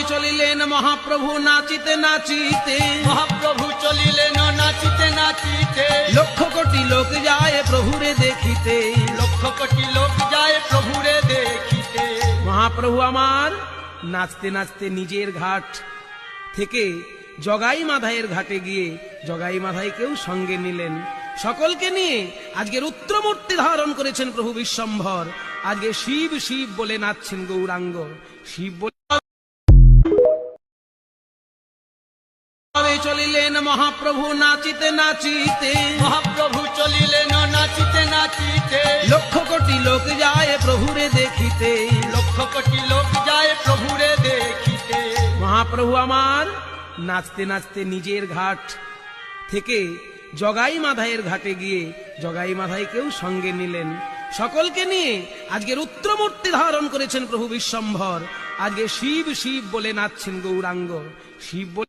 চলিলেন মহাপ্রভু নাচিতে নাচিতে, মহাপ্রভু চলিলেন নাচিতে নাচিতে, লক্ষ কোটি লোক যায় প্রভুরে দেখিতে, লক্ষ কোটি লোক যায় প্রভুরে দেখিতে। মহাপ্রভু আমার নাচতে নাচতে নিজের ঘাট থেকে জগাই মাধাইয়ের ঘাটে গিয়ে জগাই মাধাইকেও সঙ্গে নিলেন। সকলকে নিয়ে আজকের উত্তরমূর্তি ধারণ করেছেন প্রভু বিশ্বম্ভর। আজকে শিব শিব বলে নাচছেন গৌরাঙ্গ। শিব বলে চলিলেন মহাপ্রভু নাচিতে নাচিতে, মহাপ্রভু চলিলেন নাচিতে নাচিতে, লক্ষ কোটি লোক যায় প্রভুরে দেখিতে, লক্ষ কোটি লোক যায় প্রভুরে দেখিতে। মহাপ্রভু আমার নাচতে নাচতে নিজের ঘাট থেকে জগাই মাধাইয়ের ঘাটে গিয়ে জগাই মাধাইকেও সঙ্গে নিলেন। সকলকে নিয়ে আজকের উত্তরমূর্তি ধারণ করেছেন প্রভু বিশ্বম্ভর। আজকে শিব শিব বলে নাচছেন গৌরাঙ্গ। শিব বলে